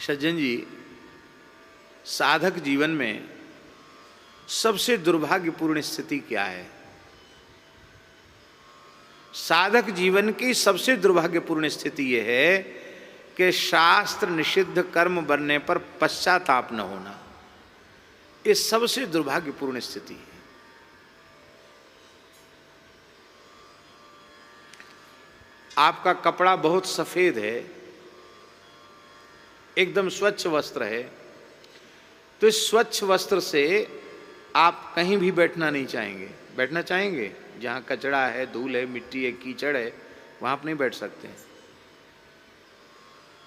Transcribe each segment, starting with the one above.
सज्जन जी, साधक जीवन में सबसे दुर्भाग्यपूर्ण स्थिति क्या है? साधक जीवन की सबसे दुर्भाग्यपूर्ण स्थिति यह है कि शास्त्र निषिद्ध कर्म बनने पर पश्चाताप न होना। ये सबसे दुर्भाग्यपूर्ण स्थिति है। आपका कपड़ा बहुत सफेद है, एकदम स्वच्छ वस्त्र है, तो इस स्वच्छ वस्त्र से आप कहीं भी बैठना नहीं चाहेंगे। बैठना चाहेंगे? जहाँ कचरा है, धूल है, मिट्टी है, कीचड़ है, वहाँ आप नहीं बैठ सकते।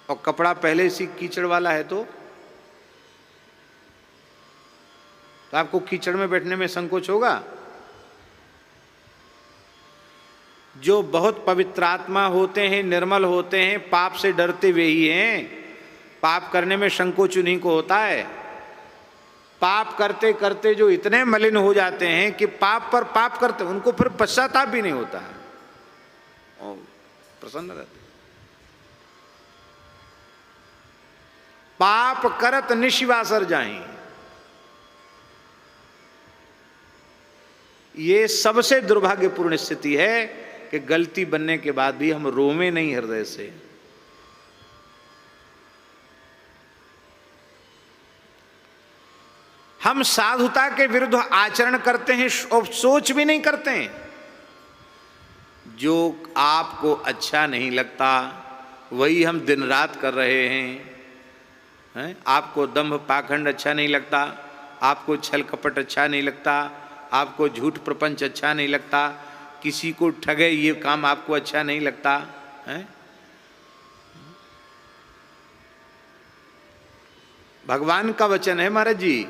और कपड़ा पहले से कीचड़ वाला है तो आपको कीचड़ में बैठने में संकोच होगा। जो बहुत पवित्रात्मा होते हैं, निर्मल होते हैं, पाप से डरते हुए ही हैं। पाप करने में संकोच उन्हीं को होता है। पाप करते करते जो इतने मलिन हो जाते हैं कि पाप पर पाप करते, उनको फिर पश्चाताप भी नहीं होता है, और प्रसन्न रहते। पाप करत निशिवासर जाएं, ये सबसे दुर्भाग्यपूर्ण स्थिति है कि गलती बनने के बाद भी हम रोवे नहीं हृदय से। हम साधुता के विरुद्ध आचरण करते हैं और सोच भी नहीं करते हैं। जो आपको अच्छा नहीं लगता वही हम दिन रात कर रहे हैं। आपको दंभ पाखंड अच्छा नहीं लगता, आपको छल कपट अच्छा नहीं लगता, आपको झूठ प्रपंच अच्छा नहीं लगता, किसी को ठगे ये काम आपको अच्छा नहीं लगता है। भगवान का वचन है महाराज जी,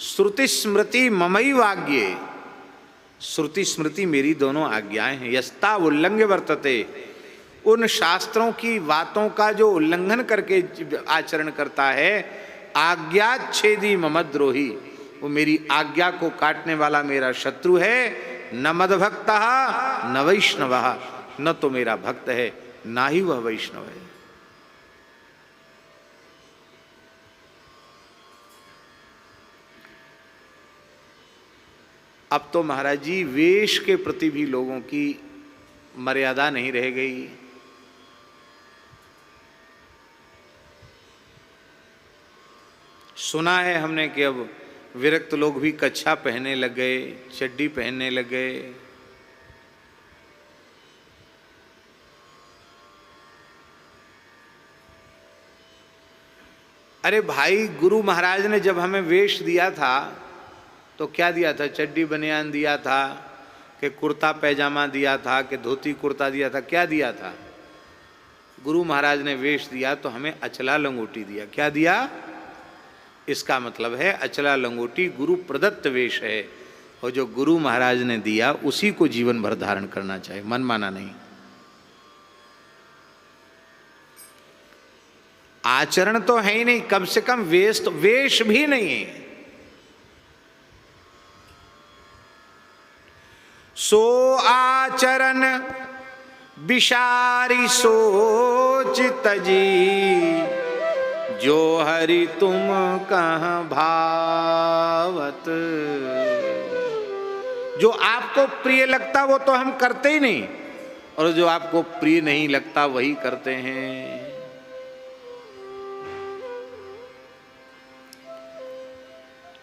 श्रुति स्मृति ममई वाग्ये। श्रुति स्मृति मेरी दोनों आज्ञाएं हैं। यस्ता उल्लंघ्य वर्तते, उन शास्त्रों की बातों का जो उल्लंघन करके आचरण करता है, आज्ञाच्छेदी ममद्रोही, वो मेरी आज्ञा को काटने वाला मेरा शत्रु है। न मद्भक्तः न वैष्णवः, न तो मेरा भक्त है ना ही वह वैष्णव है। अब तो महाराज जी वेश के प्रति भी लोगों की मर्यादा नहीं रह गई। सुना है हमने कि अब विरक्त लोग भी कच्छा पहनने लग गए, चड्डी पहनने लग गए। अरे भाई, गुरु महाराज ने जब हमें वेश दिया था तो क्या दिया था? चड्डी बनियान दिया था कि कुर्ता पैजामा दिया था कि धोती कुर्ता दिया था? क्या दिया था? गुरु महाराज ने वेश दिया तो हमें अचला लंगोटी दिया। क्या दिया? इसका मतलब है अचला लंगोटी गुरु प्रदत्त वेश है, और जो गुरु महाराज ने दिया उसी को जीवन भर धारण करना चाहिए, मन माना नहीं। आचरण तो है ही नहीं, कम से कम वेश तो वेश भी नहीं है। सो आचरण विसारी सोच तजी, जो हरि तुम कहाँ भावत। जो आपको प्रिय लगता वो तो हम करते ही नहीं, और जो आपको प्रिय नहीं लगता वही करते हैं।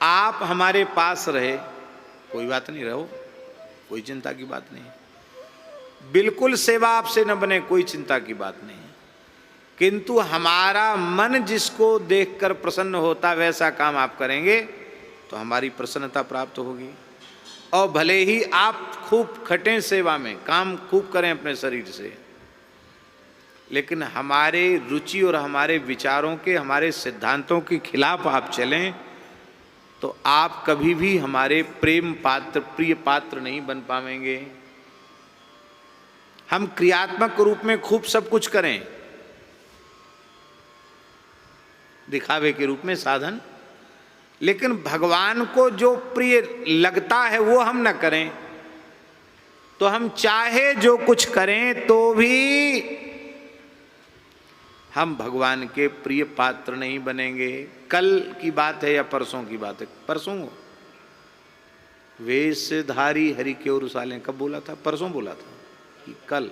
आप हमारे पास रहे कोई बात नहीं, रहो, कोई चिंता की बात नहीं। बिल्कुल सेवा आपसे न बने, कोई चिंता की बात नहीं। किंतु हमारा मन जिसको देखकर प्रसन्न होता वैसा काम आप करेंगे तो हमारी प्रसन्नता प्राप्त होगी। और भले ही आप खूब खटें सेवा में, काम खूब करें अपने शरीर से, लेकिन हमारे रुचि और हमारे विचारों के, हमारे सिद्धांतों के खिलाफ आप चलें तो आप कभी भी हमारे प्रेम पात्र, प्रिय पात्र नहीं बन पाएंगे। हम क्रियात्मक रूप में खूब सब कुछ करें, दिखावे के रूप में साधन, लेकिन भगवान को जो प्रिय लगता है वो हम न करें, तो हम चाहे जो कुछ करें तो भी हम भगवान के प्रिय पात्र नहीं बनेंगे। कल की बात है या परसों की बात है? परसों। वेशधारी हरि के और साले कब बोला था? परसों बोला था कि कल।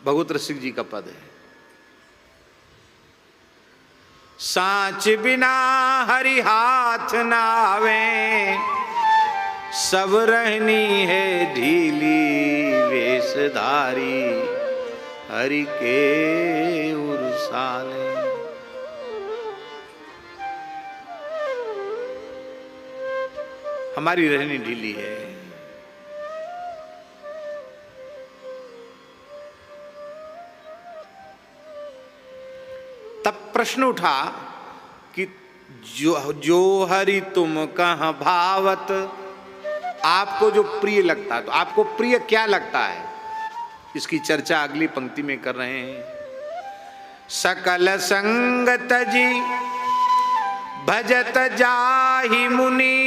भगवत रसिक जी का पद है, सांच बिना हरि हाथ नावे, सब रहनी है ढीली वेशधारी हरि के उरसाले। हमारी रहनी ढीली है। तब प्रश्न उठा कि जो हरि तुम कहाँ भावत, आपको जो प्रिय लगता है, तो आपको प्रिय क्या लगता है? इसकी चर्चा अगली पंक्ति में कर रहे हैं। सकल संग तजी भजत जाहि मुनि,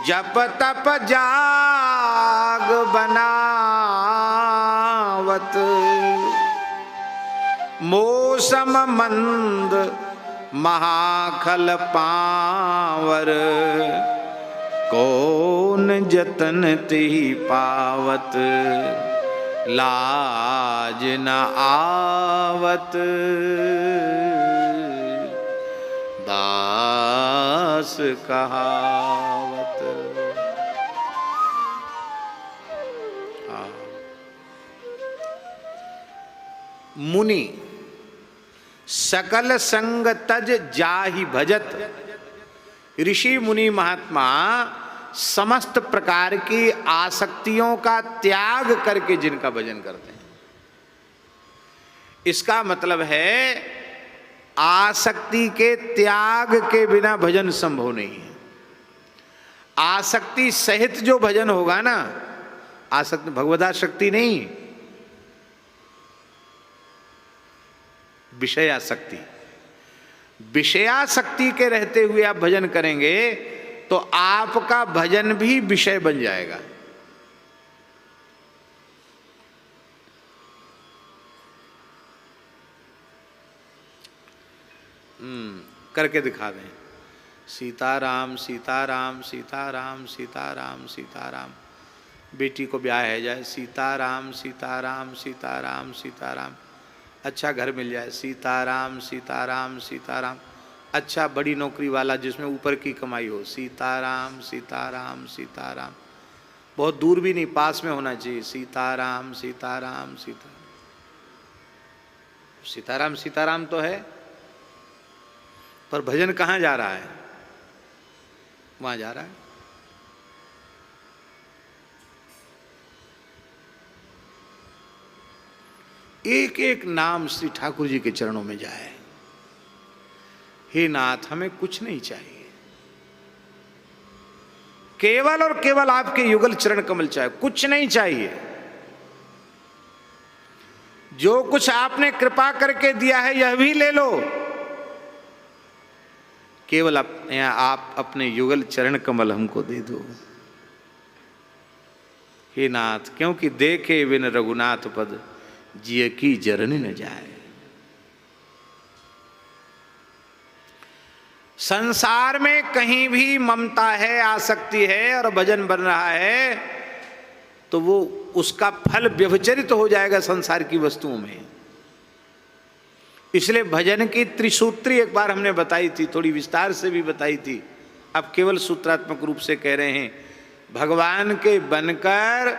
जप तप जाग बनावत, मौसम मंद महाखल पावर, कौन जतन तिहि पावत, लाज न आवत, दास कहावत। मुनि सकल संग तज जाहि भजत, ऋषि मुनि महात्मा समस्त प्रकार की आसक्तियों का त्याग करके जिनका भजन करते हैं। इसका मतलब है आसक्ति के त्याग के बिना भजन संभव नहीं है। आसक्ति सहित जो भजन होगा ना, आसक्ति भगवदासक्ति नहीं, विषयासक्ति। विषयासक्ति के रहते हुए आप भजन करेंगे तो आपका भजन भी विषय बन जाएगा। करके दिखा दें। सीताराम सीताराम सीताराम सीताराम सीताराम, बेटी को ब्याह है जाए, सीताराम सीताराम सीताराम सीताराम, अच्छा घर मिल जाए, सीताराम सीताराम सीताराम, अच्छा बड़ी नौकरी वाला जिसमें ऊपर की कमाई हो, सीताराम सीताराम सीताराम, बहुत दूर भी नहीं, पास में होना चाहिए, सीताराम सीताराम सीताराम। सीताराम सीताराम तो है, पर भजन कहाँ जा रहा है? वहां जा रहा है। एक एक नाम श्री ठाकुर जी के चरणों में जाए। हे नाथ, हमें कुछ नहीं चाहिए, केवल और केवल आपके युगल चरण कमल चाहिए, कुछ नहीं चाहिए। जो कुछ आपने कृपा करके दिया है यह भी ले लो, केवल आप अपने युगल चरण कमल हमको दे दो। हे नाथ, क्योंकि देखे बिन रघुनाथ पद, जिय की जरनी न जाए। संसार में कहीं भी ममता है, आसक्ति है और भजन बन रहा है तो वो उसका फल व्यभिचरित हो जाएगा संसार की वस्तुओं में। इसलिए भजन की त्रिसूत्री एक बार हमने बताई थी, थोड़ी विस्तार से भी बताई थी, अब केवल सूत्रात्मक रूप से कह रहे हैं। भगवान के बनकर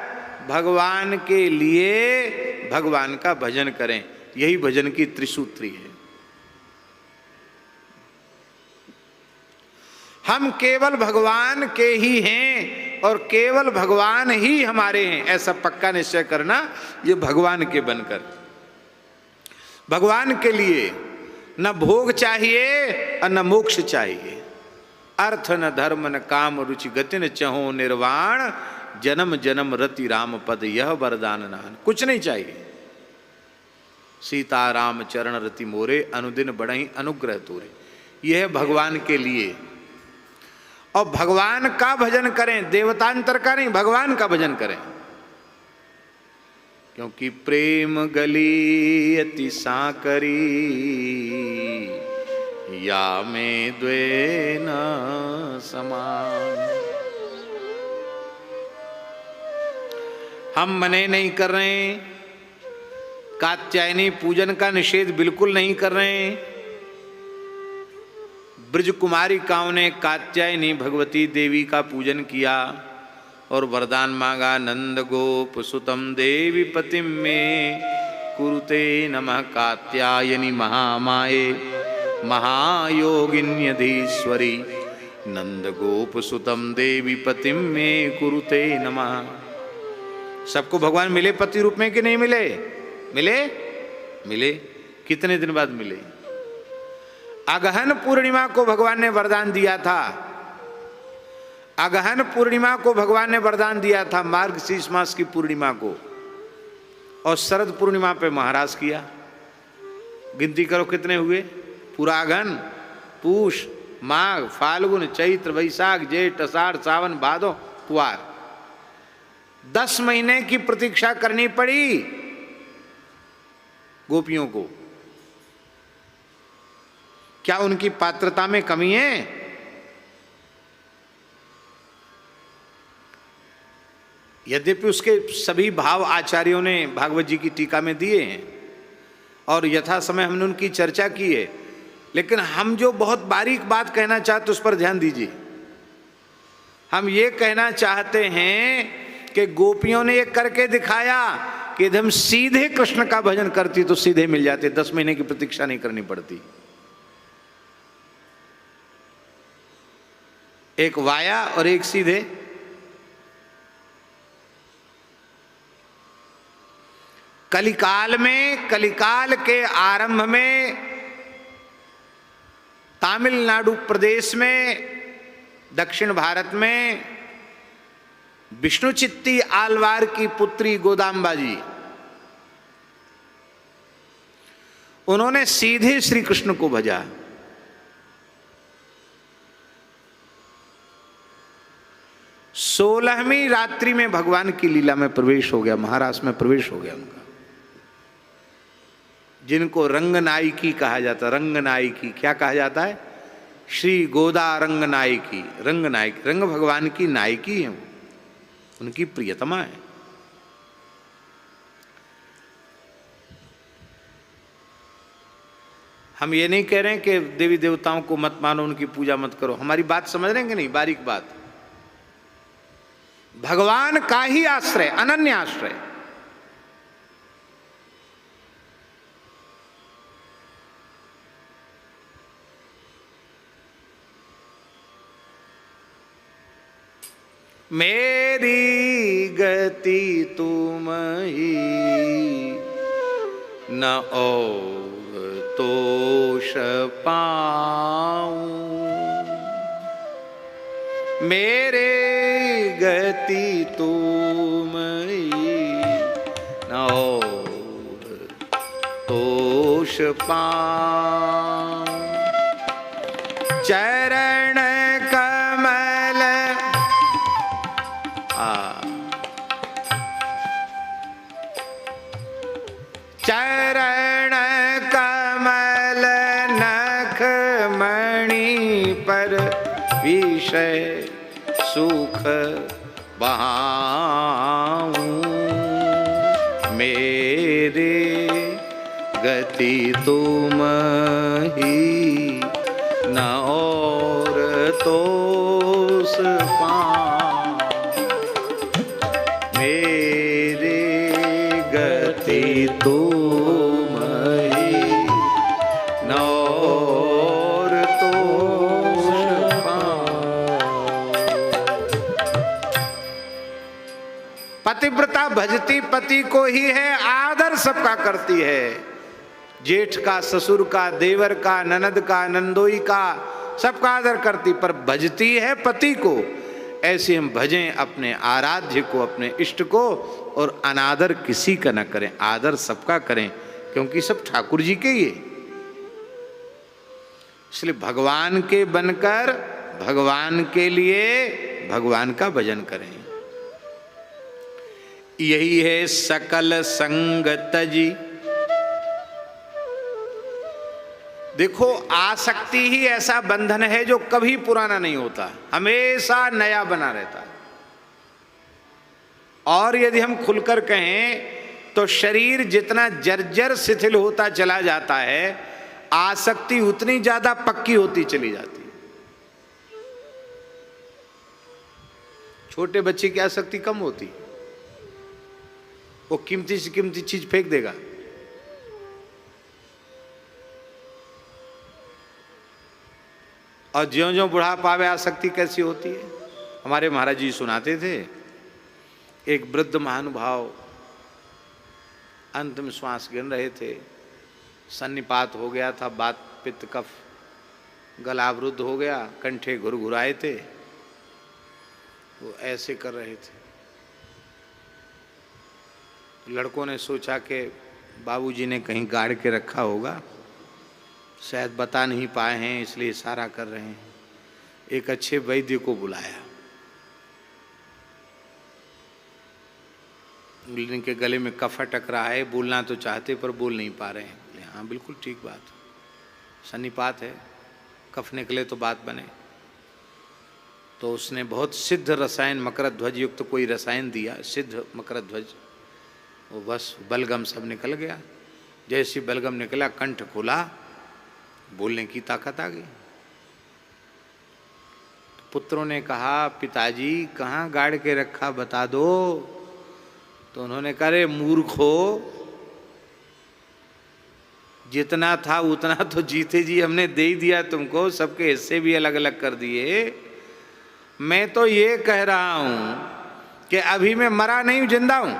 भगवान के लिए भगवान का भजन करें, यही भजन की त्रिसूत्री है। हम केवल भगवान के ही हैं और केवल भगवान ही हमारे हैं, ऐसा पक्का निश्चय करना। ये भगवान के बनकर, भगवान के लिए न भोग चाहिए और न मोक्ष चाहिए, अर्थ न धर्म न काम रुचि गति न चहो निर्वाण, जन्म जन्म रति राम पद यह वरदान नान। कुछ नहीं चाहिए। सीता राम चरण रति मोरे, अनुदिन बढ़ई अनुग्रह तोरे। यह है भगवान के लिए। और भगवान का भजन करें, देवतांतर का नहीं, भगवान का भजन करें। क्योंकि प्रेम गली अति सांकरी, या में द्वे न समान। हम मने नहीं कर रहे हैं, कात्यायनी पूजन का निषेध बिल्कुल नहीं कर रहे हैं। ब्रज कुमारिकाओं ने कात्यायनी भगवती देवी का पूजन किया और वरदान मांगा, नंद गोप सुतम देवी पतिम में कुरुते नमः कात्यायनी महामाये महायोगिन्यधीश्वरी, नंद गोप सुतम देवी पतिम में कुरुते नमः। सबको भगवान मिले पति रूप में कि नहीं मिले? मिले? मिले। कितने दिन बाद मिले? अगहन पूर्णिमा को भगवान ने वरदान दिया था। अगहन पूर्णिमा को भगवान ने वरदान दिया था, मार्गशीर्ष मास की पूर्णिमा को, और शरद पूर्णिमा पे महाराज किया। गिनती करो कितने हुए? पूरा अगहन, पूष, माघ, फाल्गुन, चैत्र, वैशाख, जेठ, अषाढ़, सावन, भादो, कुवार, 10 महीने की प्रतीक्षा करनी पड़ी गोपियों को। क्या उनकी पात्रता में कमी है? यद्यपि उसके सभी भाव आचार्यों ने भागवत जी की टीका में दिए हैं और यथा समय हमने उनकी चर्चा की है, लेकिन हम जो बहुत बारीक बात कहना चाहते उस पर ध्यान दीजिए। हम ये कहना चाहते हैं कि गोपियों ने ये करके दिखाया कि यदि हम सीधे कृष्ण का भजन करती तो सीधे मिल जाते, 10 महीने की प्रतीक्षा नहीं करनी पड़ती। एक वाया और एक सीधे। कलिकाल में, कलिकाल के आरंभ में तमिलनाडु प्रदेश में, दक्षिण भारत में विष्णु चित्ती आलवार की पुत्री गोदाम्बा जी, उन्होंने सीधे श्री कृष्ण को भजा। सोलहवीं रात्रि में भगवान की लीला में प्रवेश हो गया, महाराष्ट्र में प्रवेश हो गया उनका, जिनको रंगनायकी कहा जाता। रंगनायकी क्या कहा जाता है? श्री गोदा रंगनायकी। रंगनायकी, रंग भगवान की नायकी है, वो उनकी प्रियतमा है। हम ये नहीं कह रहे हैं कि देवी देवताओं को मत मानो, उनकी पूजा मत करो। हमारी बात समझ रहे हैं कि नहीं? बारीक बात। भगवान का ही आश्रय, अनन्य आश्रय। मेरी गति तुम ही, न और तोष पाऊं। मेरे गति तुम ही, न और तोष पाऊं। चरण कमल चरण कमल नख मणि पर विषय सुख बहाऊं। मेरे गति तुम ही, न और तोष पाऊं। मेरे गति तुम ही, न और तोष पाऊं। पतिव्रता भजती पति को ही है, आदर सबका करती है। जेठ का, ससुर का, देवर का, ननद का, नंदोई का, सबका आदर करती, पर भजती है पति को। ऐसे हम भजें अपने आराध्य को, अपने इष्ट को, और अनादर किसी का न करें, आदर सबका करें, क्योंकि सब ठाकुर जी के ही है। इसलिए भगवान के बनकर भगवान के लिए भगवान का भजन करें। यही है सकल संग तजी। देखो, आसक्ति ही ऐसा बंधन है जो कभी पुराना नहीं होता, हमेशा नया बना रहता। और यदि हम खुलकर कहें तो शरीर जितना जर्जर शिथिल होता चला जाता है, आसक्ति उतनी ज्यादा पक्की होती चली जाती है। छोटे बच्चे की आसक्ति कम होती, वो कीमती से कीमती चीज फेंक देगा। और ज्यों ज्यों बुढ़ापा आवे आसक्ति कैसी होती है। हमारे महाराज जी सुनाते थे, एक वृद्ध महानुभाव अंतिम श्वास गिन रहे थे, सन्निपात हो गया था, बात पित्त कफ गला अवरुद्ध हो गया, कंठे घुरघुराए थे, वो ऐसे कर रहे थे। लड़कों ने सोचा कि बाबूजी ने कहीं गाड़ के रखा होगा, शायद बता नहीं पाए हैं इसलिए इशारा कर रहे हैं। एक अच्छे वैद्य को बुलाया, इनके गले में कफ अटक रहा है, बोलना तो चाहते पर बोल नहीं पा रहे हैं। बोले हाँ बिल्कुल ठीक बात, सन्निपात है, कफ निकले तो बात बने। तो उसने बहुत सिद्ध रसायन मकरध्वज युक्त कोई रसायन दिया, सिद्ध मकरध्वज, वो बस बलगम सब निकल गया। जैसे बलगम निकला, कंठ खुला, बोलने की ताकत आ गई। तो पुत्रों ने कहा, पिताजी कहाँ गाड़ के रखा, बता दो। तो उन्होंने कहा, रे मूर्खो, जितना था उतना तो जीते जी हमने दे ही दिया तुमको, सबके हिस्से भी अलग अलग कर दिए। मैं तो ये कह रहा हूं कि अभी मैं मरा नहीं, जिंदा हूं,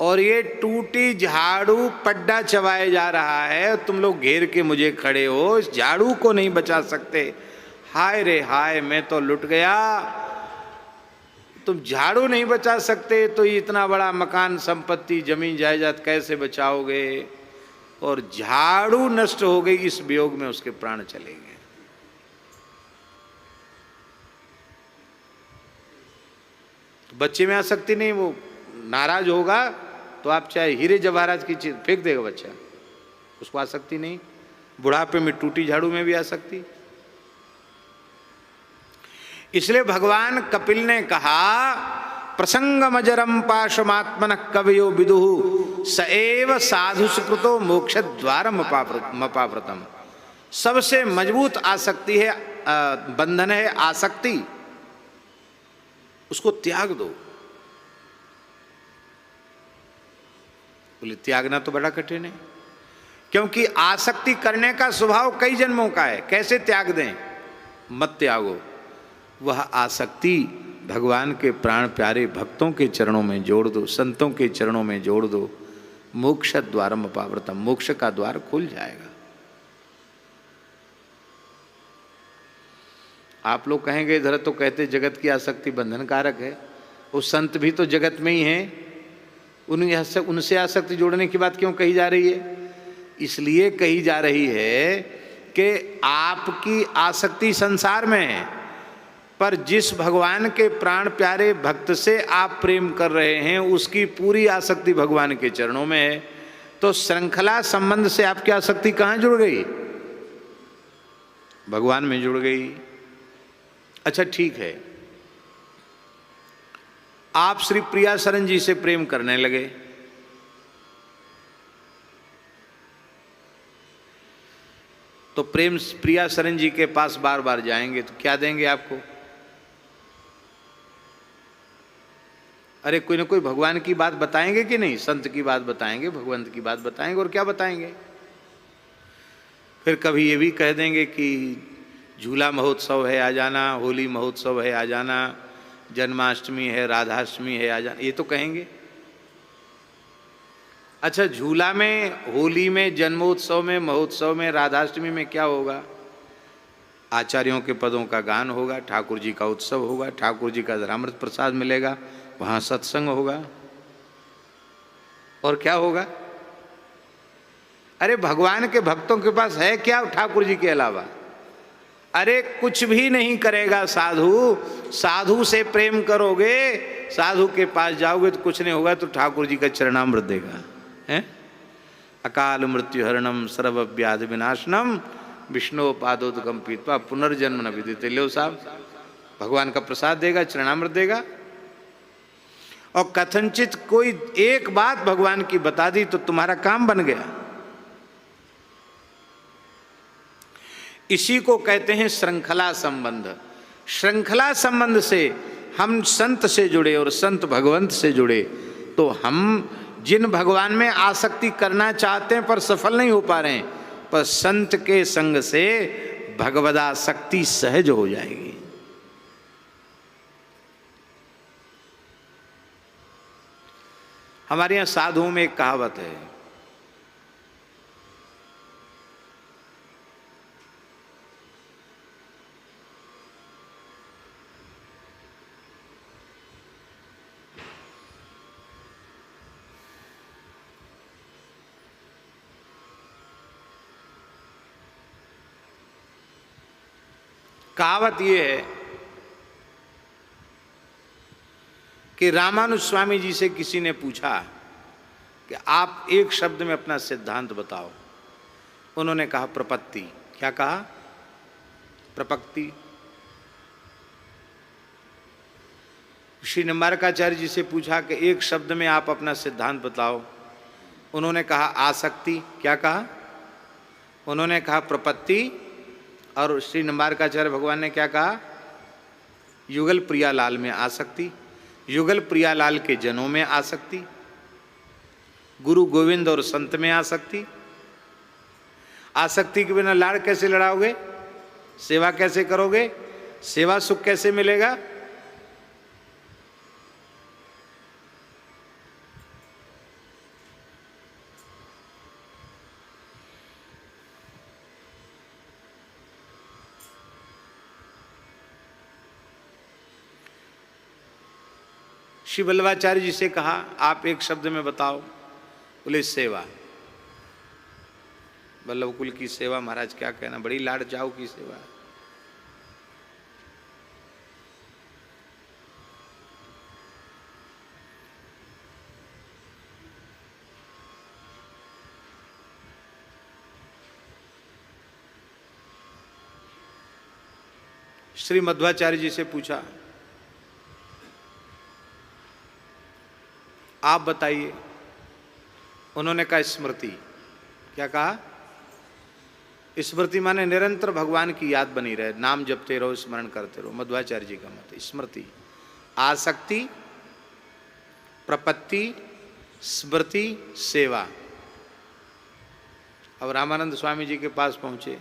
और ये टूटी झाड़ू पड्डा चबाए जा रहा है, तुम लोग घेर के मुझे खड़े हो, इस झाड़ू को नहीं बचा सकते। हाय रे हाय, मैं तो लुट गया। तुम झाड़ू नहीं बचा सकते तो इतना बड़ा मकान, संपत्ति, जमीन जायदाद कैसे बचाओगे। और झाड़ू नष्ट हो गई, इस वियोग में उसके प्राण चले गए। तो बच्चे में आसक्ति नहीं, वो नाराज होगा तो आप चाहे हीरे जवाहरात की चीज फेंक देगा बच्चा, उसको आसक्ति नहीं। बुढ़ापे में टूटी झाड़ू में भी आसक्ति। इसलिए भगवान कपिल ने कहा, प्रसंगमजरम पाशमात्मन कवयो विदुः स एव साधु सुकृतो मोक्ष द्वारम अपावृतम। सबसे मजबूत आसक्ति है, बंधन है आसक्ति, उसको त्याग दो। बोले त्यागना तो बड़ा कठिन है, क्योंकि आसक्ति करने का स्वभाव कई जन्मों का है। कैसे त्याग दें? मत त्यागो। वह आसक्ति भगवान के प्राण प्यारे भक्तों के चरणों में जोड़ दो, संतों के चरणों में जोड़ दो। मोक्ष द्वारम अपावृतम, मोक्ष का द्वार खुल जाएगा। आप लोग कहेंगे इधर तो कहते जगत की आसक्ति बंधन कारक है, वो संत भी तो जगत में ही हैं, उनसे आसक्ति जोड़ने की बात क्यों कही जा रही है? इसलिए कही जा रही है कि आपकी आसक्ति संसार में है, पर जिस भगवान के प्राण प्यारे भक्त से आप प्रेम कर रहे हैं उसकी पूरी आसक्ति भगवान के चरणों में है। तो श्रृंखला संबंध से आपकी आसक्ति कहाँ जुड़ गई? भगवान में जुड़ गई। अच्छा ठीक है, आप श्री प्रिया शरण जी से प्रेम करने लगे, तो प्रेम प्रिया शरण जी के पास बार बार जाएंगे तो क्या देंगे आपको? अरे कोई ना कोई भगवान की बात बताएंगे कि नहीं? संत की बात बताएंगे, भगवंत की बात बताएंगे, और क्या बताएंगे? फिर कभी ये भी कह देंगे कि झूला महोत्सव है आ जाना, होली महोत्सव है आ जाना, जन्माष्टमी है, राधाष्टमी है आ जाना, ये तो कहेंगे। अच्छा, झूला में, होली में, जन्मोत्सव में, महोत्सव में, राधाष्टमी में क्या होगा? आचार्यों के पदों का गान होगा, ठाकुर जी का उत्सव होगा, ठाकुर जी का धर्मामृत प्रसाद मिलेगा, वहाँ सत्संग होगा, और क्या होगा? अरे भगवान के भक्तों के पास है क्या ठाकुर जी के अलावा? अरे कुछ भी नहीं करेगा साधु, साधु से प्रेम करोगे, साधु के पास जाओगे तो कुछ नहीं होगा, तो ठाकुर जी का चरणामृत देगा, है? अकाल मृत्यु हरणम सर्व व्याधि विनाशनम विष्णु पादोदकम पीत्वा पुनर्जन्म न विदिते। लो साहब, भगवान का प्रसाद देगा, चरणामृत देगा। और कथनचित कोई एक बात भगवान की बता दी तो तुम्हारा काम बन गया। इसी को कहते हैं श्रृंखला संबंध। श्रृंखला संबंध से हम संत से जुड़े और संत भगवंत से जुड़े, तो हम जिन भगवान में आसक्ति करना चाहते हैं पर सफल नहीं हो पा रहे हैं, पर संत के संग से भगवदासक्ति सहज हो जाएगी। हमारे यहाँ साधुओं में एक कहावत है, कहावत ये है कि रामानुज स्वामी जी से किसी ने पूछा कि आप एक शब्द में अपना सिद्धांत बताओ। उन्होंने कहा प्रपत्ति। क्या कहा? प्रपत्ति। श्री निम्बारकाचार्य जी से पूछा कि एक शब्द में आप अपना सिद्धांत बताओ। उन्होंने कहा आसक्ति। क्या कहा? उन्होंने कहा प्रपत्ति। और श्री निम्बारकाचार्य भगवान ने क्या कहा? युगल प्रियालाल में आसक्ति, युगल प्रियालाल के जनों में आसक्ति, गुरु गोविंद और संत में आसक्ति। आसक्ति के बिना लाड़ कैसे लड़ाओगे? सेवा कैसे करोगे? सेवा सुख कैसे मिलेगा? श्री वल्लभाचार्य जी से कहा आप एक शब्द में बताओ। बोले सेवा। वल्लभ कुल की सेवा, महाराज क्या कहना, बड़ी लाड़ चाव की सेवा। श्री मध्वाचार्य जी से पूछा आप बताइए। उन्होंने कहा स्मृति। क्या कहा? स्मृति माने निरंतर भगवान की याद बनी रहे, नाम जपते रहो, स्मरण करते रहो। मध्वाचार्य जी का मत स्मृति। आसक्ति, प्रपत्ति, स्मृति, सेवा। अब रामानंद स्वामी जी के पास पहुंचे,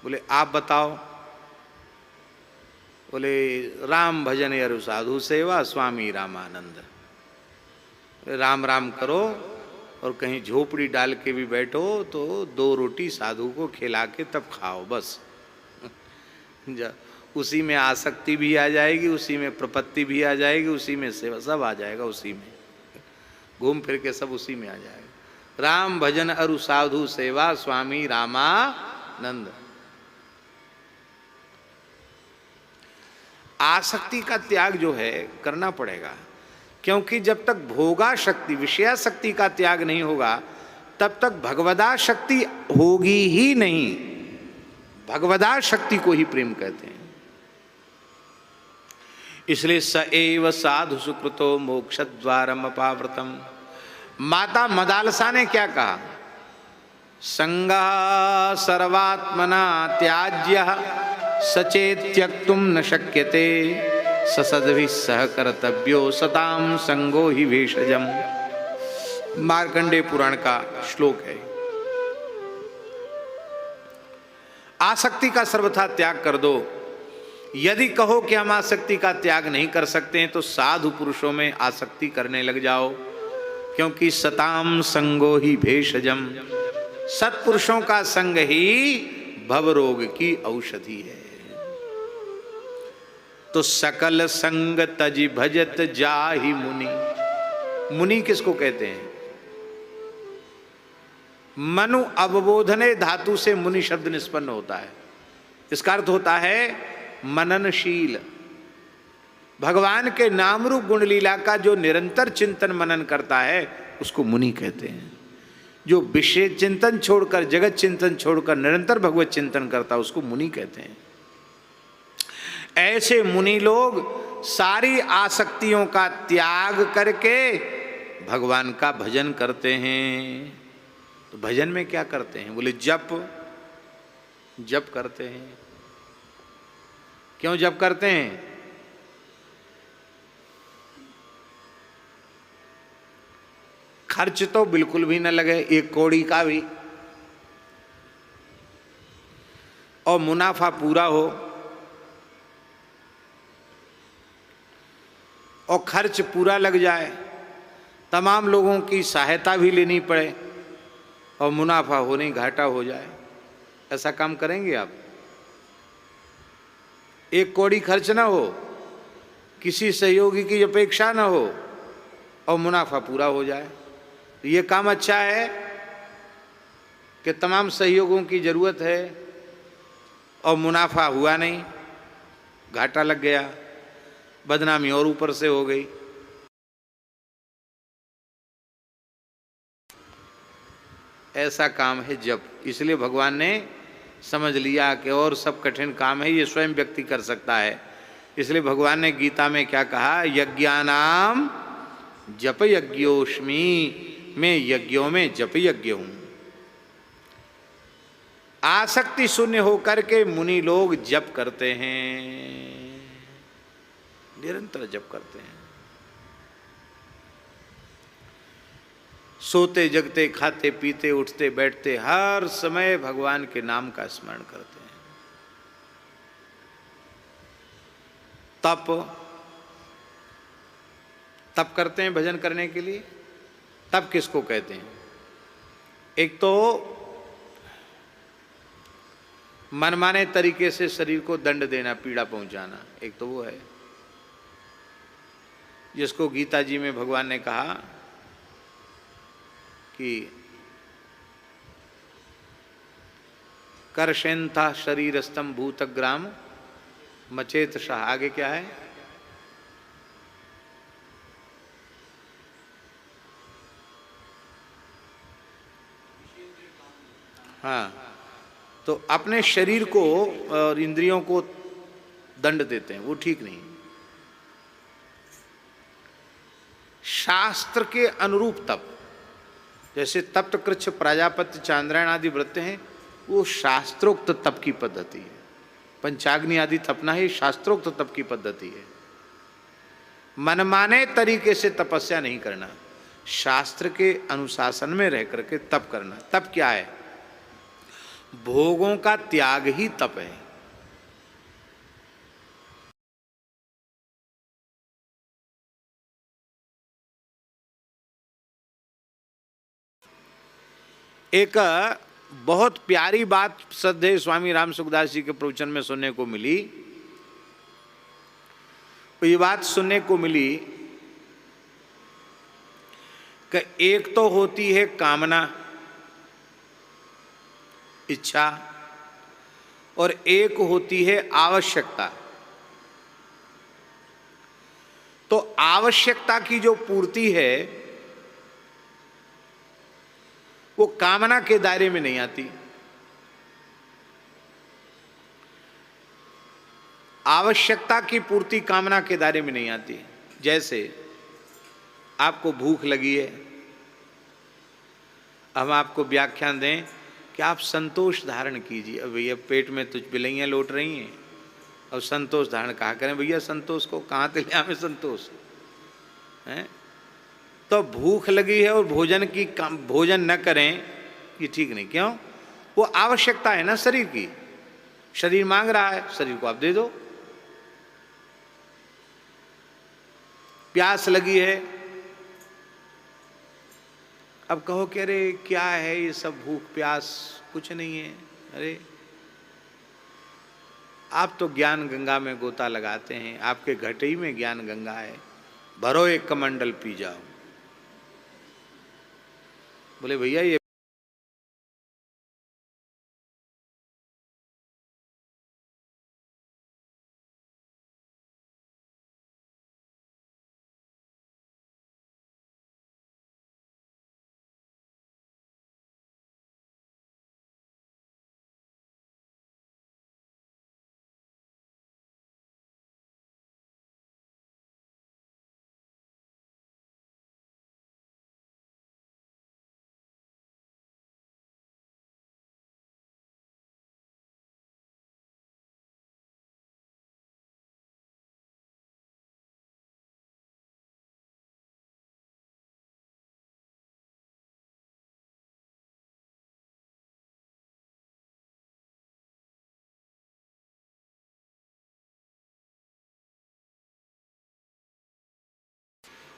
बोले आप बताओ। बोले राम भजन अरु साधु सेवा स्वामी रामानंद। राम राम करो और कहीं झोपड़ी डाल के भी बैठो तो 2 रोटी साधु को खिला के तब खाओ, बस। उसी में आसक्ति भी आ जाएगी, उसी में प्रपत्ति भी आ जाएगी, उसी में सेवा, सब आ जाएगा उसी में। घूम फिर के सब उसी में आ जाएगा। राम भजन अरु साधु सेवा स्वामी रामानंद। आसक्ति का त्याग जो है करना पड़ेगा, क्योंकि जब तक भोगाशक्ति, विषयाशक्ति का त्याग नहीं होगा तब तक भगवदाशक्ति होगी ही नहीं। भगवदाशक्ति को ही प्रेम कहते हैं। इसलिए स एव साधु सुकृतो मोक्ष द्वारम अपावृतम। माता मदालसा ने क्या कहा? संगा सर्वात्मना त्याज्य सचेत त्यक्तुम न शक्यते ससद्भि सह कर्तव्यो सताम संगो ही भेषजम। मार्कंडेय पुराण का श्लोक है। आसक्ति का सर्वथा त्याग कर दो। यदि कहो कि हम आसक्ति का त्याग नहीं कर सकते हैं तो साधु पुरुषों में आसक्ति करने लग जाओ, क्योंकि सताम संगो ही भेषजम। सत्पुरुषों का संग ही भवरोग की औषधि है। तो सकल संग तजि भजत जाहि मुनि। मुनि किसको कहते हैं? मनु अवबोधने धातु से मुनि शब्द निष्पन्न होता है। इसका अर्थ होता है मननशील। भगवान के नाम रूप गुण लीला का जो निरंतर चिंतन मनन करता है उसको मुनि कहते हैं। जो विषय चिंतन छोड़कर, जगत चिंतन छोड़कर निरंतर भगवत चिंतन करता है उसको मुनि कहते हैं। ऐसे मुनि लोग सारी आसक्तियों का त्याग करके भगवान का भजन करते हैं। तो भजन में क्या करते हैं? बोले जप। जप करते हैं। क्यों जप करते हैं? खर्च तो बिल्कुल भी न लगे, एक कौड़ी का भी, और मुनाफा पूरा हो, और खर्च पूरा लग जाए, तमाम लोगों की सहायता भी लेनी पड़े, और मुनाफा हो नहीं घाटा हो जाए। ऐसा काम करेंगे आप? एक कौड़ी खर्च ना हो, किसी सहयोगी की अपेक्षा ना हो, और मुनाफा पूरा हो जाए, तो ये काम अच्छा है कि तमाम सहयोगों की जरूरत है और मुनाफा हुआ नहीं, घाटा लग गया, बदनामी और ऊपर से हो गई। ऐसा काम है जप। इसलिए भगवान ने समझ लिया कि और सब कठिन काम है ये स्वयं व्यक्ति कर सकता है। इसलिए भगवान ने गीता में क्या कहा? यज्ञानाम जप यज्ञोस्मि, मैं यज्ञों में जप यज्ञ हूं। आसक्ति शून्य होकर के मुनि लोग जप करते हैं, निरंतर जप करते हैं। सोते जगते, खाते पीते, उठते बैठते हर समय भगवान के नाम का स्मरण करते हैं। तप करते हैं भजन करने के लिए। तप किसको कहते हैं? एक तो मनमाने तरीके से शरीर को दंड देना, पीड़ा पहुंचाना, एक तो वो है जिसको गीता जी में भगवान ने कहा कि करशेन्था शरीरस्तम भूतग्राम मचेत शाह। आगे क्या है? हाँ, तो अपने शरीर को और इंद्रियों को दंड देते हैं, वो ठीक नहीं। शास्त्र के अनुरूप तप, जैसे तप्त कृच्छ प्राजापत्य चांद्रायण आदि व्रत हैं, वो शास्त्रोक्त तप की पद्धति है। पंचाग्नि आदि तपना ही शास्त्रोक्त तप की पद्धति है। मनमाने तरीके से तपस्या नहीं करना, शास्त्र के अनुशासन में रह करके तप करना। तप क्या है? भोगों का त्याग ही तप है। एक बहुत प्यारी बात श्रद्धेय स्वामी राम सुखदास जी के प्रवचन में सुनने को मिली। तो ये बात सुनने को मिली कि एक तो होती है कामना, इच्छा, और एक होती है आवश्यकता। तो आवश्यकता की जो पूर्ति है वो कामना के दायरे में नहीं आती। आवश्यकता की पूर्ति कामना के दायरे में नहीं आती। जैसे आपको भूख लगी है, हम आपको व्याख्यान दें कि आप संतोष धारण कीजिए। अब भैया पेट में तुझ बिलैयाँ लौट रही हैं, अब संतोष धारण कहा करें भैया? संतोष को कहाँ से ले आवे संतोष है? तो भूख लगी है और भोजन न करें ये ठीक नहीं। क्यों? वो आवश्यकता है ना शरीर की। शरीर मांग रहा है, शरीर को आप दे दो। प्यास लगी है, अब कहो कि अरे क्या है ये सब भूख प्यास, कुछ नहीं है। अरे आप तो ज्ञान गंगा में गोता लगाते हैं, आपके घटे में ज्ञान गंगा है, भरो एक कमंडल पी जाओ। बोले भैया ये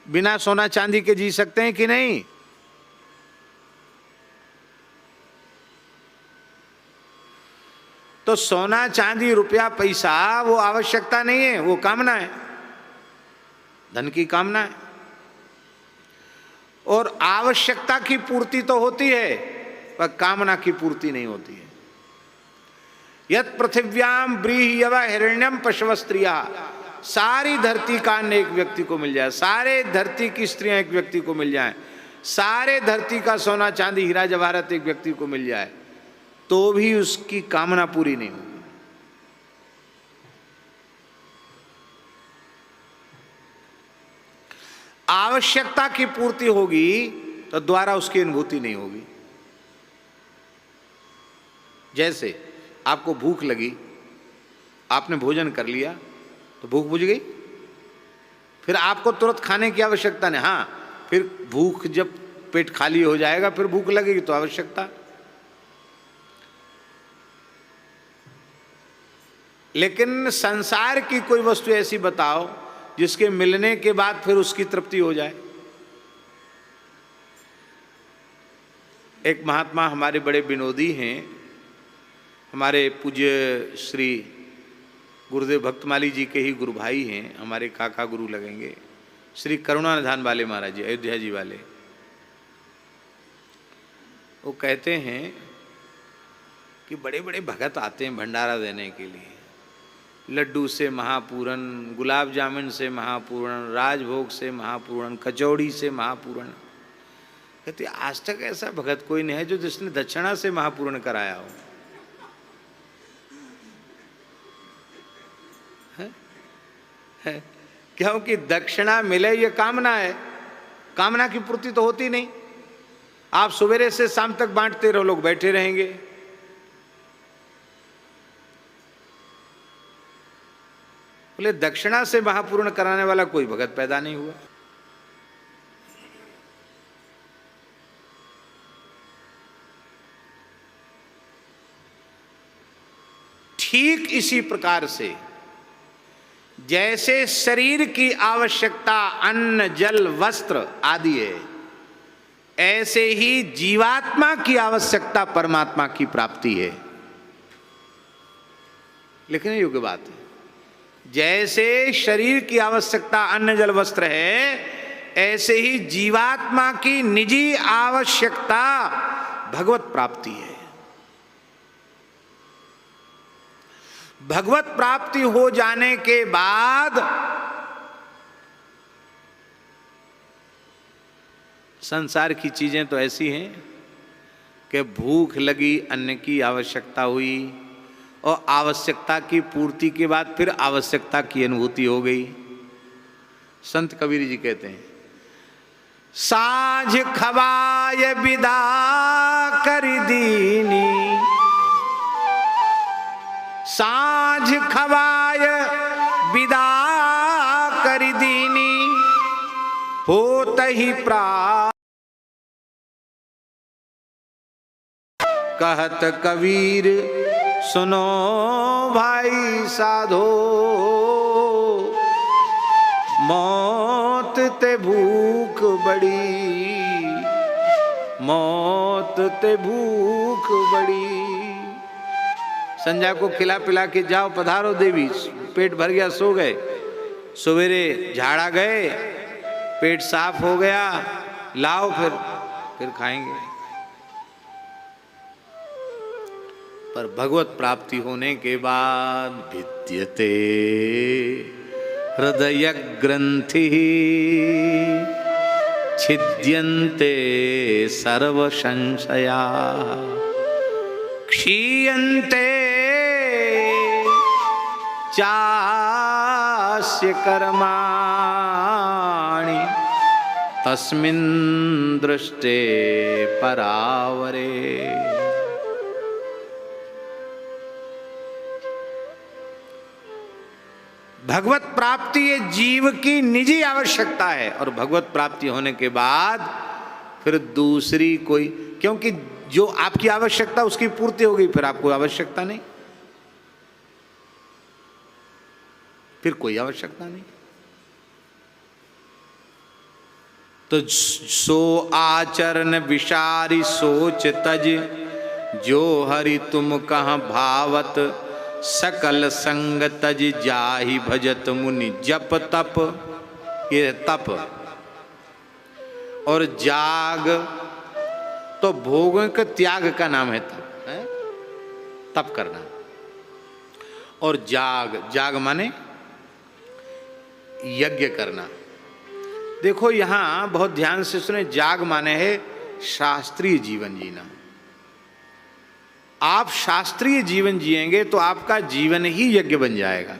बिना सोना चांदी के जी सकते हैं कि नहीं? तो सोना चांदी रुपया पैसा वो आवश्यकता नहीं है, वो कामना है, धन की कामना है। और आवश्यकता की पूर्ति तो होती है पर कामना की पूर्ति नहीं होती है। यत पृथिव्याम ब्रीह्यव हिरण्यम पशव स्त्रिया, सारी धरती का अन्न एक व्यक्ति को मिल जाए, सारे धरती की स्त्रियां एक व्यक्ति को मिल जाए, सारे धरती का सोना चांदी हीरा जवाहरात एक व्यक्ति को मिल जाए, तो भी उसकी कामना पूरी नहीं होगी। आवश्यकता की पूर्ति होगी तो द्वारा उसकी अनुभूति नहीं होगी। जैसे आपको भूख लगी, आपने भोजन कर लिया तो भूख बुझ गई, फिर आपको तुरंत खाने की आवश्यकता नहीं। हाँ, फिर भूख जब पेट खाली हो जाएगा फिर भूख लगेगी तो आवश्यकता। लेकिन संसार की कोई वस्तु ऐसी बताओ जिसके मिलने के बाद फिर उसकी तृप्ति हो जाए। एक महात्मा हमारे बड़े विनोदी हैं, हमारे पूज्य श्री गुरुदेव भक्तमाली जी के ही गुरु भाई हैं, हमारे काका गुरु लगेंगे, श्री करुणानिधान वाले महाराज जी, अयोध्या जी वाले। वो कहते हैं कि बड़े बड़े भगत आते हैं भंडारा देने के लिए, लड्डू से महापूरन, गुलाब जामुन से महापूरन, राजभोग से महापूरन, कचौड़ी से महापूरन। कहते आज तक ऐसा भगत कोई नहीं है जो जिसने दक्षिणा से महापूरन कराया हो। है? क्योंकि दक्षिणा मिले ये कामना है, कामना की पूर्ति तो होती नहीं। आप सवेरे से शाम तक बांटते रहो, लोग बैठे रहेंगे। बोले दक्षिणा से महापूर्ण कराने वाला कोई भगत पैदा नहीं हुआ। ठीक इसी प्रकार से जैसे शरीर की आवश्यकता अन्न जल वस्त्र आदि है, ऐसे ही जीवात्मा की आवश्यकता परमात्मा की प्राप्ति है। लिखने योग्य बात है। जैसे शरीर की आवश्यकता अन्न जल वस्त्र है, ऐसे ही जीवात्मा की निजी आवश्यकता भगवत प्राप्ति है। भगवत प्राप्ति हो जाने के बाद संसार की चीजें तो ऐसी हैं कि भूख लगी, अन्न की आवश्यकता हुई, और आवश्यकता की पूर्ति के बाद फिर आवश्यकता की अनुभूति हो गई। संत कबीर जी कहते हैं, साझ खवाय विदा कर दीनी, साझ खवाय विदा कर दीनी, होत ही प्राप्त कहत कबीर सुनो भाई साधो, मौत ते भूख बड़ी, मौत ते भूख बड़ी। संध्या को खिला पिला के जाओ, पधारो देवी, पेट भर गया सो गए, सवेरे झाड़ा गए, पेट साफ हो गया, लाओ फिर खाएंगे। पर भगवत प्राप्ति होने के बाद भिद्यते हृदय ग्रंथि, छिद्यन्ते सर्व संशया, क्षीयन्ते चास्य कर्माणि, तस्मिन् दृष्टे परावरे। भगवत प्राप्ति ये जीव की निजी आवश्यकता है, और भगवत प्राप्ति होने के बाद फिर दूसरी कोई, क्योंकि जो आपकी आवश्यकता उसकी पूर्ति हो गई, फिर आपको आवश्यकता नहीं, फिर कोई आवश्यकता नहीं। तो सो आचरण विचारी सोच तज, जो हरि तुम कहाँ भावत, सकल संग तज जाहि भजत मुनि जप तप। ये तप। और जाग तो भोगों के त्याग का नाम है तप, है? तप करना। और जाग, जाग माने यज्ञ करना। देखो यहां बहुत ध्यान से सुने, जाग माने है शास्त्रीय जीवन जीना। आप शास्त्रीय जीवन जिएंगे तो आपका जीवन ही यज्ञ बन जाएगा।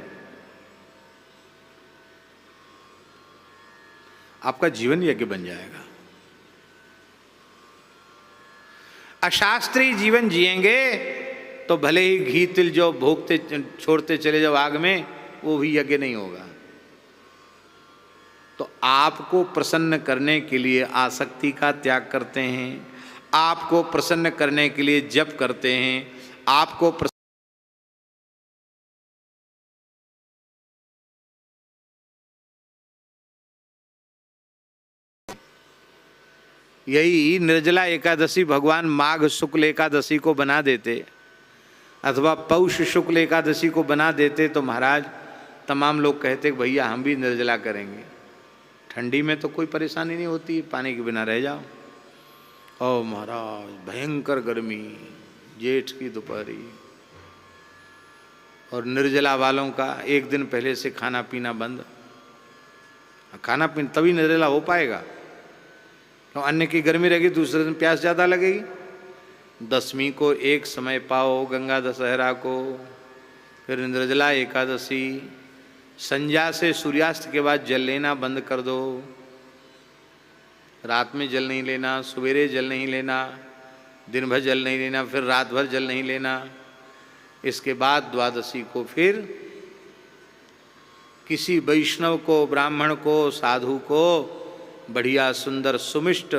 आपका जीवन यज्ञ बन जाएगा। अशास्त्रीय जीवन जिएंगे तो भले ही घी तिल जो भोगते छोड़ते चले जाओ आग में, वो भी यज्ञ नहीं होगा। तो आपको प्रसन्न करने के लिए आसक्ति का त्याग करते हैं, आपको प्रसन्न करने के लिए जप करते हैं, आपको यही निर्जला एकादशी भगवान माघ शुक्ल एकादशी को बना देते अथवा पौष शुक्ल एकादशी को बना देते तो महाराज तमाम लोग कहते कि भैया हम भी निर्जला करेंगे। ठंडी में तो कोई परेशानी नहीं होती, पानी के बिना रह जाओ। ओ महाराज भयंकर गर्मी, जेठ की दोपहरी, और निर्जला वालों का एक दिन पहले से खाना पीना बंद। खाना पीना तभी निर्जला हो पाएगा। तो अन्न की गर्मी रहेगी, दूसरे दिन प्यास ज़्यादा लगेगी। दसवीं को एक समय पाओ, गंगा दशहरा को, फिर निर्जला एकादशी, संध्या से सूर्यास्त के बाद जल लेना बंद कर दो। रात में जल नहीं लेना, सवेरे जल नहीं लेना, दिन भर जल नहीं लेना, फिर रात भर जल नहीं लेना। इसके बाद द्वादशी को फिर किसी वैष्णव को, ब्राह्मण को, साधु को बढ़िया सुंदर सुमिष्ट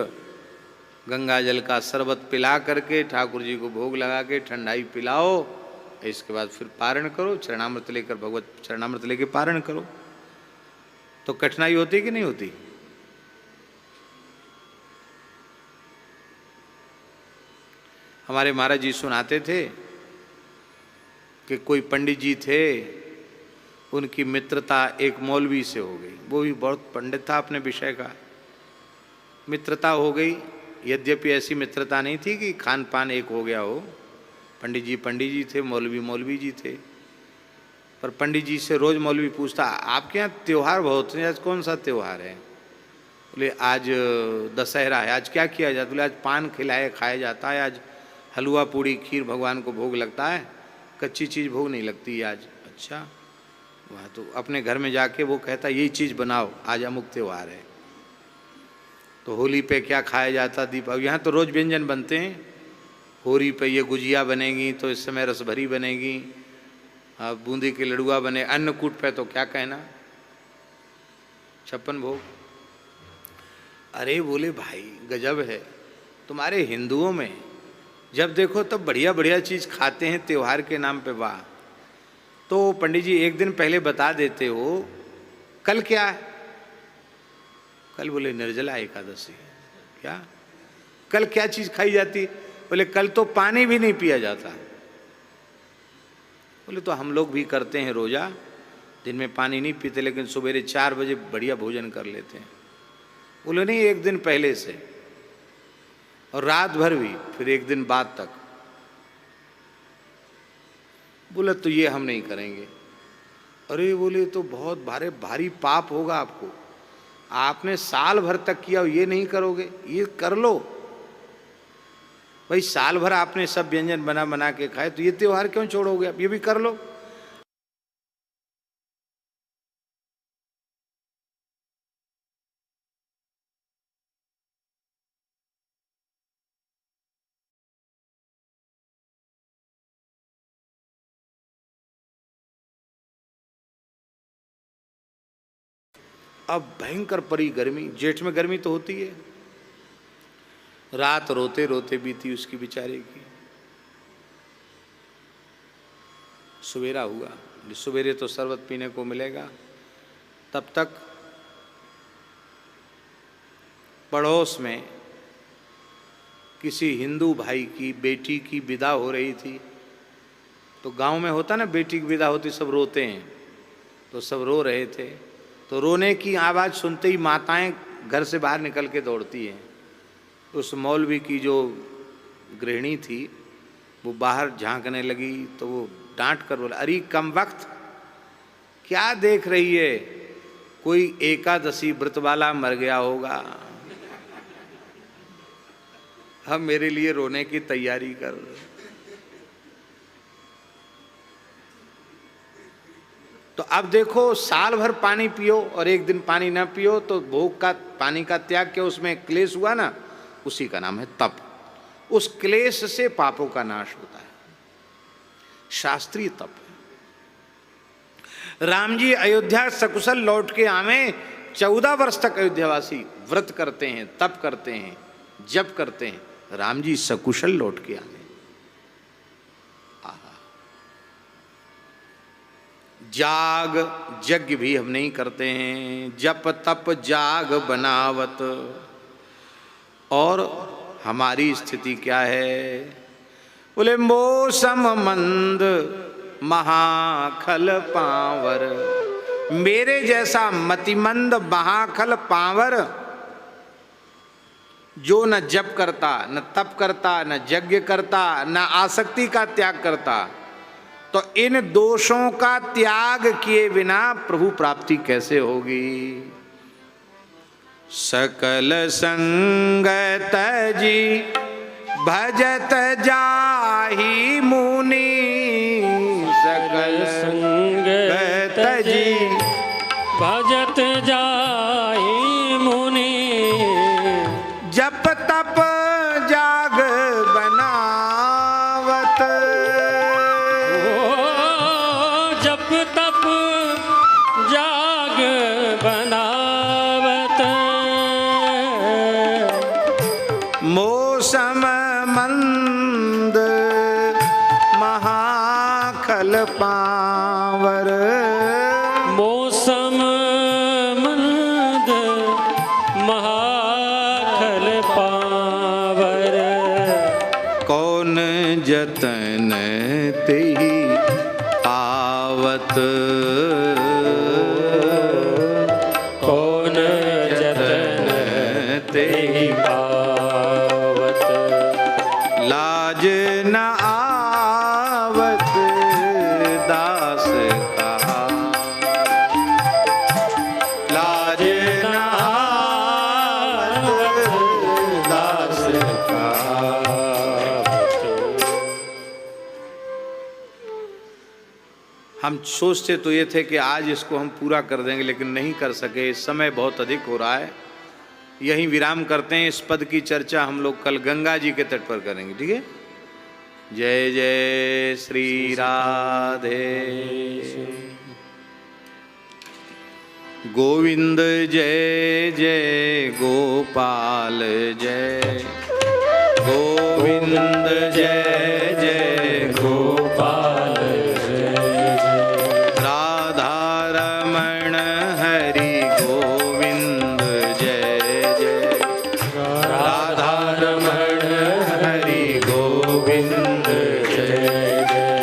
गंगा जल का शरबत पिला करके ठाकुर जी को भोग लगा के ठंडाई पिलाओ। इसके बाद फिर पारण करो, चरणामृत लेकर, भगवत चरणामृत लेकर पारण करो। तो कठिनाई होती कि नहीं होती? हमारे महाराज जी सुनाते थे कि कोई पंडित जी थे, उनकी मित्रता एक मौलवी से हो गई। वो भी बहुत पंडित था अपने विषय का। मित्रता हो गई, यद्यपि ऐसी मित्रता नहीं थी कि खान पान एक हो गया हो। पंडित जी थे, मौलवी जी थे। पर पंडित जी से रोज़ मौलवी पूछता, आपके यहाँ त्यौहार बहुत हैं, आज कौन सा त्यौहार है? बोले आज दशहरा है। आज क्या किया जाता? बोले आज पान खाया जाता है, आज हलवा पूड़ी खीर भगवान को भोग लगता है, कच्ची चीज़ भोग नहीं लगती आज। अच्छा, वहाँ तो अपने घर में जाके वो कहता यही चीज़ बनाओ, आज अमुक त्यौहार है। तो होली पे क्या खाया जाता? दीपावली। यहाँ तो रोज़ व्यंजन बनते हैं। होली पे ये गुजिया बनेगी, तो इस समय रसभरी बनेगी, बूंदी के लड़ुआ बने। अन्नकूट पे तो क्या कहना, 56 भोग। अरे बोले भाई गजब है, तुम्हारे हिंदुओं में जब देखो तब बढ़िया बढ़िया चीज़ खाते हैं त्यौहार के नाम पे। वाह! तो पंडित जी एक दिन पहले बता देते हो कल क्या है? कल बोले निर्जला एकादशी। क्या कल क्या चीज़ खाई जाती? बोले कल तो पानी भी नहीं पिया जाता। बोले तो हम लोग भी करते हैं रोज़ा, दिन में पानी नहीं पीते, लेकिन सवेरे 4 बजे बढ़िया भोजन कर लेते हैं। बोले नहीं, एक दिन पहले से, और रात भर भी, फिर एक दिन बाद तक। बोले तो ये हम नहीं करेंगे। अरे बोले तो बहुत भारी पाप होगा आपको, आपने साल भर तक किया, ये नहीं करोगे? ये कर लो भाई, साल भर आपने सब व्यंजन बना बना के खाए, तो ये त्योहार क्यों छोड़ोगे? आप ये भी कर लो। अब भयंकर पड़ी गर्मी, जेठ में गर्मी तो होती है। रात रोते रोते बीती उसकी बेचारे की। सवेरा हुआ, सवेरे तो शरबत पीने को मिलेगा, तब तक पड़ोस में किसी हिंदू भाई की बेटी की विदा हो रही थी। तो गांव में होता ना, बेटी की विदा होती सब रोते हैं, तो सब रो रहे थे। तो रोने की आवाज़ सुनते ही माताएं घर से बाहर निकल के दौड़ती हैं। उस मौलवी की जो गृहिणी थी वो बाहर झांकने लगी, तो वो डांट कर बोला, अरे कम वक्त क्या देख रही है, कोई एकादशी व्रत वाला मर गया होगा, हम मेरे लिए रोने की तैयारी कर। तो अब देखो, साल भर पानी पियो और एक दिन पानी ना पियो तो भोग का पानी का त्याग के उसमें क्लेश हुआ ना, उसी का नाम है तप। उस क्लेश से पापों का नाश होता है, शास्त्रीय तप है। राम जी अयोध्या सकुशल लौट के आवे, 14 वर्ष तक अयोध्यावासी व्रत करते हैं, तप करते हैं, जप करते हैं। राम जी सकुशल लौट के आवे। जाग यज्ञ भी हम नहीं करते हैं, जप तप जाग बनावत। और हमारी स्थिति क्या है? बोले मौसम मंद महाखल पावर। मेरे जैसा मतिमंद महाखल पावर जो न जप करता, न तप करता, न यज्ञ करता, न आसक्ति का त्याग करता, तो इन दोषों का त्याग किए बिना प्रभु प्राप्ति कैसे होगी? सकल संग तजी भजत जाहि मुनि। सकल संग तजी भजत जाहि मुनि। जप तप जाग बनावत। जप तप जाग बनावत। मौसम मंद महाखल पावर। मौसम मंद महाखल पावर। कौन जतन तेहि आवत। कौन जतन तेहि पावत। लाज न आवत दास कहा। लाज न आवत दास कहा। हम सोचते तो ये थे कि आज इसको हम पूरा कर देंगे, लेकिन नहीं कर सके, समय बहुत अधिक हो रहा है। यहीं विराम करते हैं। इस पद की चर्चा हम लोग कल गंगा जी के तट पर करेंगे, ठीक है? जय जय श्री राधे गोविंद, जय जय गोपाल, जय गोविंद, जय जय गोपाल, राधा रमण हरि गोविंद, जय जय राधा रमण हरि गोविंद, जय जय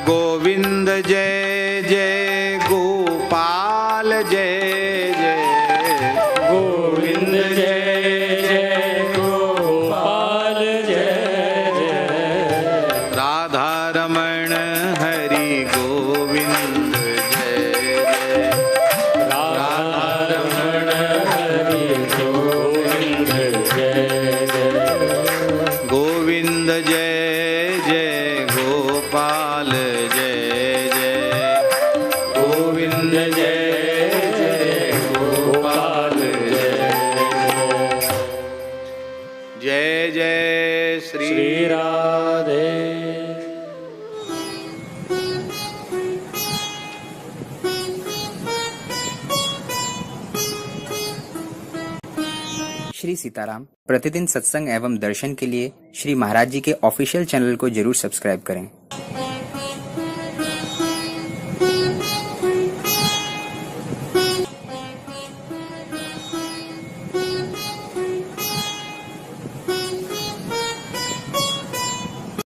गोविंद, जय जय गोपाल, जय जय गोविंद, जय जय गोपाल, जय जय राधा रमण हरि गोविंद, जय जय राधा रमण हरि गोविंद, जय जय गोविंद, जय जय गोपाल, जय जय गोविंद, जय जय गोपाल, जय जय श्री राधे। श्री सीताराम। प्रतिदिन सत्संग एवं दर्शन के लिए श्री महाराज जी के ऑफिशियल चैनल को जरूर सब्सक्राइब करें।